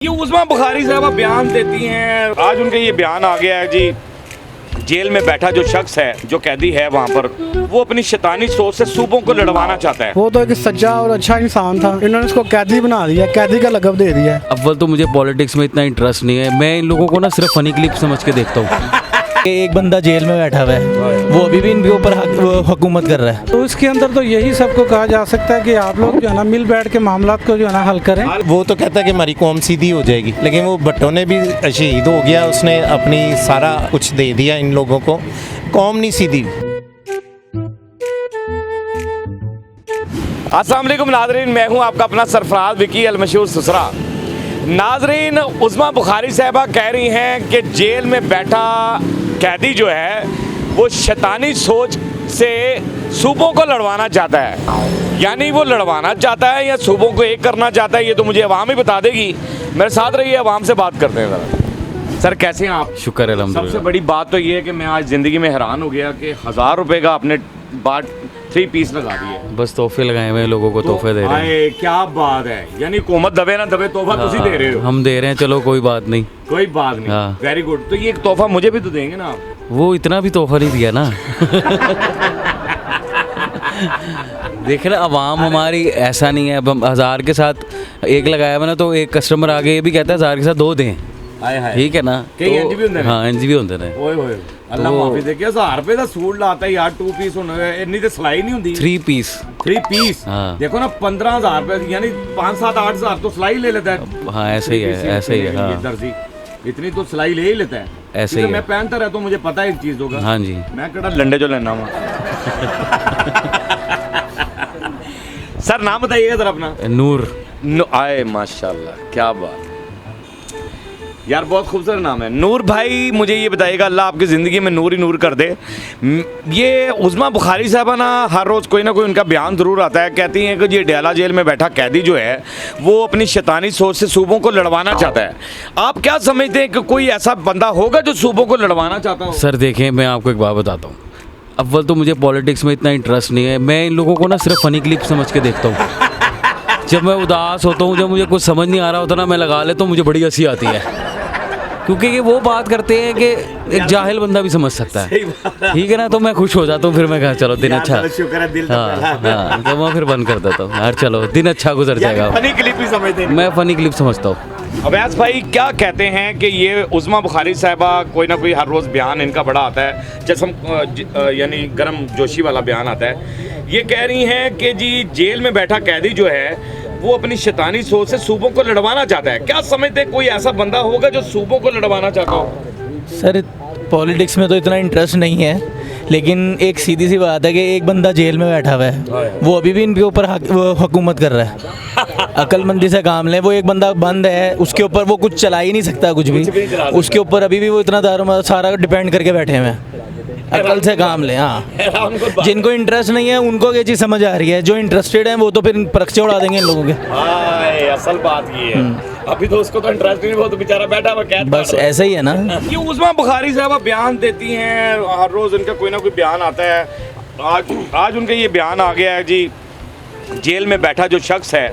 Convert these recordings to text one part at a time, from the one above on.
ये उस्मा बुखारी साहब बयान देती हैं। आज उनका ये बयान आ गया है जी। जेल में बैठा जो शख्स है, जो कैदी है वहाँ पर, वो अपनी शैतानी सोच से सूबों को लड़वाना चाहता है। वो तो एक सच्चा और अच्छा इंसान था, इन्होंने उसको कैदी बना दिया, कैदी का लक़ब दे दिया। अव्वल तो मुझे पॉलिटिक्स में इतना इंटरेस्ट नहीं है, मैं इन लोगों को ना सिर्फ फनी क्लिप समझ के देखता हूँ। एक बंदा जेल में बैठा हुआ है, वो अभी भी इनके ऊपर हुकूमत कर रहा है। तो इसके अंदर तो यही सबको कहा जा सकता है कि आप लोग जो है ना मिल बैठ के मामलात को जो है ना हल करें। वो तो कहता है कि हमारी कौम सीधी हो जाएगी, लेकिन वो भट्टो ने भी शहीद हो गया, उसने अपनी सारा कुछ दे दिया इन लोगों को, कौम नहीं सीधी। अस्सलाम वालेकुम नाज़रीन, मैं हूं आपका अपना सरफराज विकी अल मशहूर सुसरा। नाज़रीन, उस्मा बुखारी साहबा कह रही हैं कि जेल में बैठा कैदी जो है वो शैतानी सोच से सूबों को लड़वाना चाहता है। यानी वो लड़वाना चाहता है या सूबों को एक करना चाहता है, ये तो मुझे अवाम ही बता देगी। मेरे साथ रहिए, अवाम से बात करते हैं ज़रा। सर कैसे हैं आप? शुक्र है अल्हम्दुलिल्लाह। सबसे बड़ी बात तो ये है कि मैं आज ज़िंदगी में हैरान हो गया कि 1000 रुपये का आपने बाट 3 पीस लगा दिए। बस तोहफे लगाए हुए हैं, लोगों को तोहफे दे रहे हैं। आए, क्या बात है। यानी हुकूमत दबे ना दबे तोहफा तुसी दे रहे हो। हम दे रहे हैं, चलो कोई बात नहीं। कोई बात नहीं, हाँ। Very good. तो ये एक तोहफा मुझे भी तो देंगे ना आप? वो इतना भी तोहफा नहीं दिया ना। देखे ना, आवाम हमारी ऐसा नहीं है। अब हम 1000 के साथ एक लगाया हुआ ना, तो एक कस्टमर आगे ये भी कहता है 1000 के साथ 2 दें। ठीक है ना? कई इंज भी होंदे ने। हाँ, इंज भी होंदे ने। ओए होए, अल्लाह माफी दे। 1000 रुपए का सूट लाता है यार, 2 पीस होने इतनी तो सिलाई नहीं होंदी। 3 पीस। 3 पीस। हाँ। देखो ना, 15,000 रुपए यानी 5-7-8,000 तो सिलाई ले लेता है। हाँ, ऐसे ही है, ऐसे ही है। ये हाँ, दर्जी इतनी तो सिलाई ले ही लेता है। ऐसे क्योंकि ही मैं है। पहनता रहता हूँ, मुझे पता है इन चीज़ों का। हाँ जी। मैं कड़ा लंडे जो लेना हुआ। सर नाम बताइएगा सर अपना। नूर। आए माशाल्लाह, क्या बात यार, बहुत खूबसूरत नाम है नूर भाई। मुझे ये बताइएगा, अल्लाह आपकी ज़िंदगी में नूर ही नूर कर दे। ये उस्मा बुखारी साहबा ना हर रोज़ कोई ना कोई उनका बयान ज़रूर आता है। कहती हैं कि ये डयाला जेल में बैठा कैदी जो है वो अपनी शैतानी सोच से सूबों को लड़वाना चाहता है। आप क्या समझते हैं कि कोई ऐसा बंदा होगा जो सूबों को लड़वाना चाहता हो? सर देखें, मैं आपको एक बात बताता हूँ। अव्वल तो मुझे पॉलिटिक्स में इतना इंटरेस्ट नहीं है, मैं इन लोगों को ना सिर्फ फनी क्लिप समझ के देखता हूँ। जब मैं उदास होता हूँ, जब मुझे कुछ समझ नहीं आ रहा होता ना, मैं लगा लेता हूँ, मुझे बड़ी हंसी आती है। क्योंकि ये वो बात करते हैं कि एक जाहिल बंदा भी समझ सकता है। ठीक है ना? तो मैं खुश हो जाता हूँ, फिर मैं कहा चलो दिन अच्छा। शुक्र है, दिल तो हाँ, हाँ, तो मैं फिर बंद कर देता हूँ यार, चलो दिन अच्छा गुजर जाएगा। फनी क्लिप ही समझते हैं। मैं फनी क्लिप समझता हूँ। अवैस भाई क्या कहते हैं कि ये उस्मा बुखारी साहबा कोई ना कोई हर रोज़ बयान इनका बड़ा आता है, जैसे यानी गर्म जोशी वाला बयान आता है। ये कह रही हैं कि जी जेल में बैठा कैदी जो है वो अपनी शैतानी सोच से सूबों को लड़वाना चाहता है। क्या समझते हैं कोई ऐसा बंदा होगा जो सूबों को लड़वाना चाहता हो? सर पॉलिटिक्स में तो इतना इंटरेस्ट नहीं है, लेकिन एक सीधी सी बात है कि एक बंदा जेल में बैठा हुआ है, वो अभी भी इनके ऊपर हुकूमत कर रहा है। अक्लमंदी से काम लें। वो एक बंदा बंद है, उसके ऊपर वो कुछ चला ही नहीं सकता, कुछ भी उसके ऊपर अभी भी वो इतना दारो सारा डिपेंड करके बैठे हुए हैं। अकल से काम लें। हाँ, जिनको इंटरेस्ट नहीं है उनको ये चीज़ समझ आ रही है, जो इंटरेस्टेड हैं वो तो फिर पर्चे उड़ा देंगे इन लोगों के। असल बात ये है, अभी तो उसको तो इंटरेस्ट नहीं, वो तो बेचारा बैठा हुआ कैद। बस ऐसा ही है ना। ये उस्मा बुखारी साहबा बयान देती हैं, हर रोज़ इनका कोई ना कोई बयान आता है। आज उनका ये बयान आ गया है जी। जेल में बैठा जो शख्स है,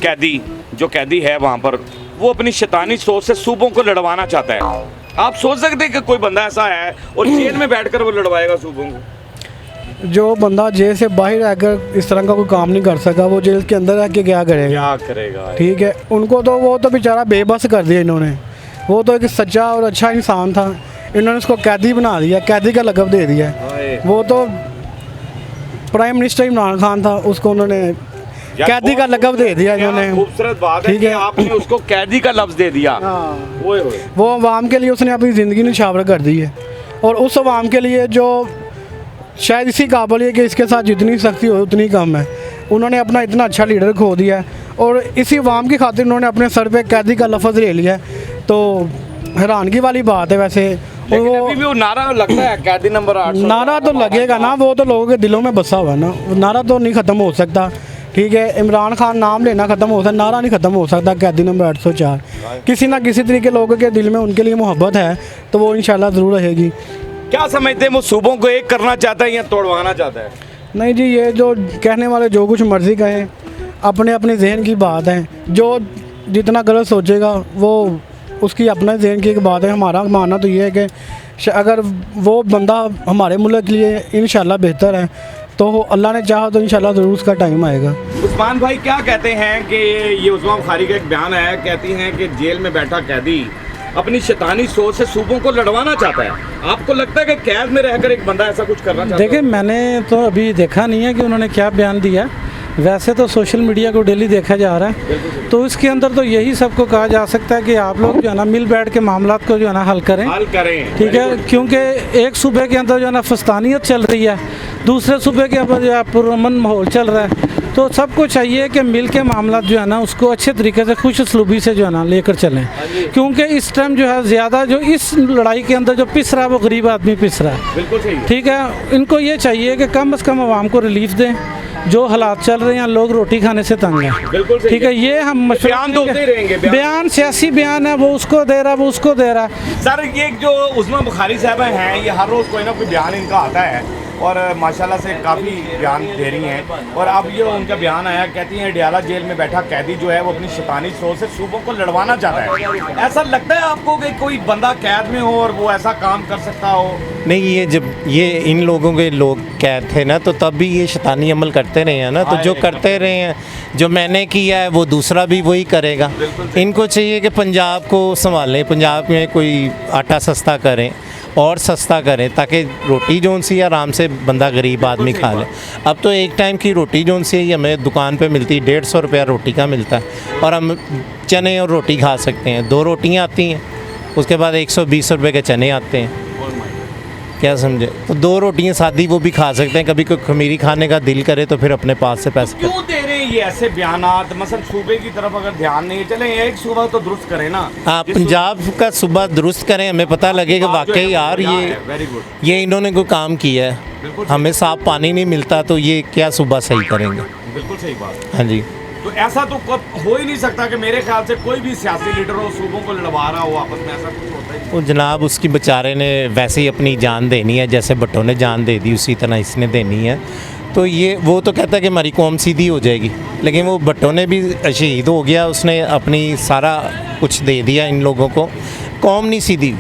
कैदी जो कैदी है वहाँ पर, वो अपनी शैतानी सोच से सूबों को लड़वाना चाहता है। आप सोच सकते हैं कि कोई बंदा ऐसा है और जेल में बैठकर वो लड़वाएगा सूबों को? जो बंदा जेल से बाहर रहकर इस तरह का कोई काम नहीं कर सका, वो जेल के अंदर रह के क्या करेगा? क्या करेगा? ठीक है, उनको तो वो तो बेचारा बेबस कर दिया इन्होंने। वो तो एक सच्चा और अच्छा इंसान था, इन्होंने उसको कैदी बना दिया, कैदी का लक़ब दे दिया। वो तो प्राइम मिनिस्टर इमरान खान था, उसको उन्होंने कैदी का लक़ब दे दिया इन्होंने। खूबसूरत बात है ठीक कि है, आपने उसको कैदी का लफ्ज़ दे दिया। ओए होए। वो अवाम के लिए उसने अपनी ज़िंदगी निछावर कर दी है, और उस अवाम के लिए जो शायद इसी काबिल है कि इसके साथ जितनी सख्ती हो उतनी कम है। उन्होंने अपना इतना अच्छा लीडर खो दिया है, और इसी अवाम की खातिर उन्होंने अपने सर पे कैदी का लफ्ज़ ले लिया है। तो हैरानगी वाली बात है। वैसे लेकिन अभी भी वो नारा लगता है, कैदी नंबर 8। नारा तो लगेगा ना, वो तो लोगों के दिलों में बसा हुआ है ना, नारा तो नहीं ख़त्म हो सकता। ठीक है, इमरान खान नाम लेना ख़त्म हो सकता, नारा नहीं ख़त्म हो सकता। कैदी नंबर 804 किसी ना किसी तरीके लोगों के दिल में उनके लिए मोहब्बत है, तो वो इंशाल्लाह ज़रूर रहेगी। क्या समझते हैं वो सूबों को एक करना चाहता है या तोड़वाना चाहता है? नहीं जी, ये जो कहने वाले जो कुछ मर्ज़ी कहें, अपने अपने जहन की बात है। जो जितना गलत सोचेगा वो उसकी अपने ज़हन की एक बात है। हमारा मानना तो ये है कि अगर वो बंदा हमारे मुल्क के लिए इंशाल्लाह बेहतर है तो अल्लाह ने चाहा तो इंशाल्लाह ज़रूर उसका टाइम आएगा। उस्मान भाई क्या कहते हैं कि ये उस्मा बुखारी का एक बयान है, कहती हैं कि जेल में बैठा कैदी अपनी शैतानी सोच से सूबों को लड़वाना चाहता है। आपको लगता है कि कैद में रहकर एक बंदा ऐसा कुछ करना चाहता है? देखिए, मैंने तो अभी देखा नहीं है कि उन्होंने क्या बयान दिया। वैसे तो सोशल मीडिया को डेली देखा जा रहा है, तो इसके अंदर तो यही सबको कहा जा सकता है कि आप लोग जो है ना मिल बैठ के मामलात को जो है ना हल करें। ठीक है, क्योंकि एक सूबे के अंदर जो है ना फस्तानियत चल रही है, दूसरे सूबे के अंदर जो है पुरअमन माहौल चल रहा है, तो सबको चाहिए कि मिल के मामला जो है ना उसको अच्छे तरीके से खुश असलूबी से जो है ना लेकर चलें। क्योंकि इस टाइम जो है ज़्यादा जो इस लड़ाई के अंदर जो पिस रहा है वो गरीब आदमी पिस रहा है। बिल्कुल सही। ठीक है, इनको ये चाहिए कि कम से कम आवाम को रिलीफ दें। जो हालात चल रहे हैं, लोग रोटी खाने से तंग हैं। बिल्कुल सही। ठीक है, ये हम बयान तो होते ही रहेंगे। बयान सियासी बयान है, वो उसको दे रहा है, वो उसको दे रहा है। सर, ये जो उस्मा बुखारी साहबा हैं, ये हर रोज़ कोई ना कोई बयान इनका आता है और माशाल्लाह से काफ़ी बयान दे रही हैं। और अब ये उनका बयान आया, कहती हैं अडियाला जेल में बैठा कैदी जो है वो अपनी शैतानी सोच से सूबों को लड़वाना चाहता है। ऐसा लगता है आपको कि कोई बंदा कैद में हो और वो ऐसा काम कर सकता हो? नहीं, ये जब ये इन लोगों के लोग कैद थे ना, तो तब भी ये शैतानी अमल करते रहे हैं ना, तो जो करते रहे हैं, जो मैंने किया है वो दूसरा भी वही करेगा। इनको चाहिए कि पंजाब को संभालें, पंजाब में कोई आटा सस्ता करें और सस्ता करें, ताकि रोटी जोन सी आराम से बंदा गरीब आदमी खा ले। अब तो एक टाइम की रोटी जोन सी हमें दुकान पे मिलती है, 150 रुपया रोटी का मिलता है और हम चने और रोटी खा सकते हैं। 2 रोटियां आती हैं, उसके बाद 120 रुपये के चने आते हैं। क्या समझे? तो 2 रोटियां सादी वो भी खा सकते हैं। कभी कोई खमीरी खाने का दिल करे तो फिर अपने पास से पैसे क्यों दे रहे हैं ये ऐसे बयानात? मसलन सूबे की तरफ अगर ध्यान नहीं है, चले एक सूबा तो दुरुस्त करें ना। हाँ, पंजाब का सूबा दुरुस्त करें, हमें पता लगे कि वाकई यार ये इन्होंने कोई काम किया है। हमें साफ पानी नहीं मिलता तो ये क्या सूबा सही करेंगे? बिल्कुल सही बात। हाँ जी। तो ऐसा तो हो ही नहीं सकता कि मेरे ख्याल से कोई भी सियासी लीडर हो सूबों को लड़वा रहा हो आपस में, ऐसा कुछ होता है? वो जनाब उसकी बेचारे ने वैसे ही अपनी जान देनी है, जैसे भट्टो ने जान दे दी उसी तरह इसने देनी है। तो ये वो तो कहता है कि हमारी कौम सीधी हो जाएगी, लेकिन वो भट्टो ने भी शहीद हो गया, उसने अपनी सारा कुछ दे दिया इन लोगों को। कौम नहीं सीधी।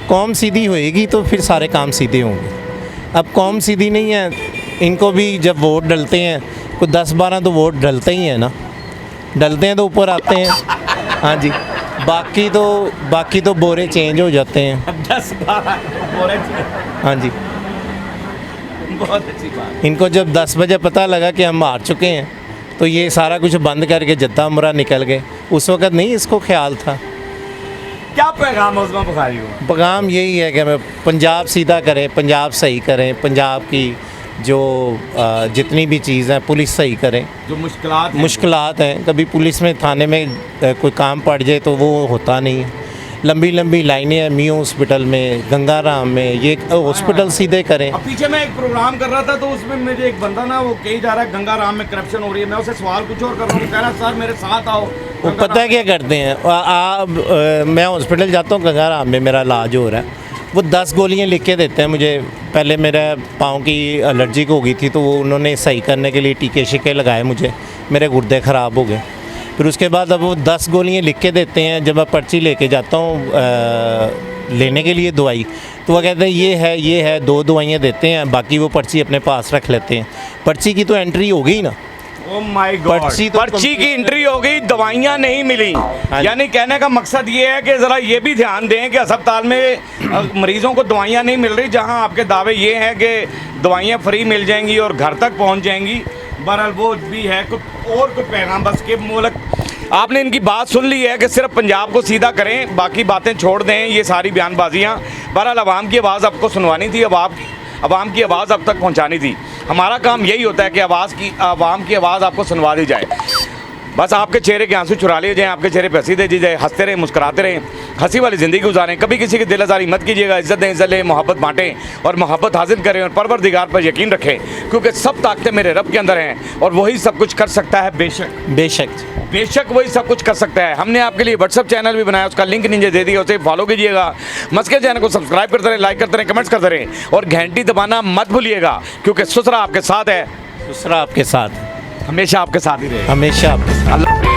कौम सीधी होएगी तो फिर सारे काम सीधे होंगे। अब कौम सीधी नहीं है, इनको भी जब वोट डलते हैं, कुछ 10-12 तो वोट डलते ही हैं ना, डलते हैं तो ऊपर आते हैं। हाँ जी, बाकी तो बोरे चेंज हो जाते हैं। 10-12 बोरे। हाँ जी, बहुत अच्छी बात। इनको जब 10 बजे पता लगा कि हम हार चुके हैं तो ये सारा कुछ बंद करके जद्दा उमरा निकल गए। उस वक़्त नहीं इसको ख्याल था। क्या पैगाम है उस्मा बुखारी को? पैगाम यही है कि हमें पंजाब सीधा करें, पंजाब सही करें, पंजाब की जो जितनी भी चीज़ हैं पुलिस सही करें। जो मुश्किलात हैं, कभी पुलिस में थाने में कोई काम पड़ जाए तो वो होता नहीं है। लंबी लंबी लाइनें हैं मियाँ हॉस्पिटल में, गंगाराम में, ये हॉस्पिटल सीधे करें। अब पीछे मैं एक प्रोग्राम कर रहा था तो उसमें मुझे एक बंदा ना वो कही जा रहा है गंगाराम में करप्शन हो रही है। मैं उसे सवाल कुछ और कर रहा हूँ, कह रहा सर मेरे साथ आओ। वो पता है क्या करते हैं, मैं हॉस्पिटल जाता हूँ, गंगाराम में मेरा इलाज हो रहा है, वो 10 गोलियां लिख के देते हैं मुझे। पहले मेरा पाँव की एलर्जी हो गई थी तो वो उन्होंने सही करने के लिए टीके शिके लगाए मुझे, मेरे गुर्दे ख़राब हो गए। फिर उसके बाद अब वो 10 गोलियां लिख के देते हैं। जब मैं पर्ची लेके जाता हूँ लेने के लिए दवाई, तो वो कहते हैं ये है 2 दवाइयाँ देते हैं, बाकी वो पर्ची अपने पास रख लेते हैं। पर्ची की तो एंट्री हो गई ना। ओह माय गॉड, पर्ची की एंट्री हो गई, दवाइयाँ नहीं मिली। यानी कहने का मकसद ये है कि ज़रा ये भी ध्यान दें कि अस्पताल में मरीजों को दवाइयाँ नहीं मिल रही, जहाँ आपके दावे ये हैं कि दवाइयाँ फ्री मिल जाएंगी और घर तक पहुँच जाएंगी। बहरहाल वो भी है कुछ पैगाम बस के मूलक। आपने इनकी बात सुन ली है कि सिर्फ पंजाब को सीधा करें, बाकी बातें छोड़ दें, ये सारी बयानबाजियाँ। बहरहाल आवाम की आवाज़ आपको सुनवानी थी, आवाम की आवाज़ अब तक पहुंचानी थी। हमारा काम यही होता है कि आवाम की आवाज़ आपको सुनवा दी जाए। बस आपके चेहरे के आंसू चुरा लिए जाएँ, आपके चेहरे पे हंसी दे दी जाए, हंसते रहें, मुस्कुराते रहें, हंसी वाली ज़िंदगी गुजारें। कभी किसी की दिल आज़ारी मत कीजिएगा, इज़्ज़त दें, इज़्ज़त लें, मोहब्बत बांटें और मोहब्बत हासिल करें और परवरदिगार पर यकीन रखें, क्योंकि सब ताकतें मेरे रब के अंदर हैं और वही सब कुछ कर सकता है। बेशक वही सब कुछ कर सकता है। हमने आपके लिए व्हाट्सअप चैनल भी बनाया, उसका लिंक नीचे दे दिया, उसे फॉलो कीजिएगा। मस्के चैनल को सब्सक्राइब करते रहें, लाइक करते रहें, कमेंट्स करते रहें और घंटी दबाना मत भूलिएगा, क्योंकि सुसरा आपके साथ है। दूसरा आपके साथ, हमेशा आपके साथ ही रहे। हमेशा आपके साथ। अल्लाह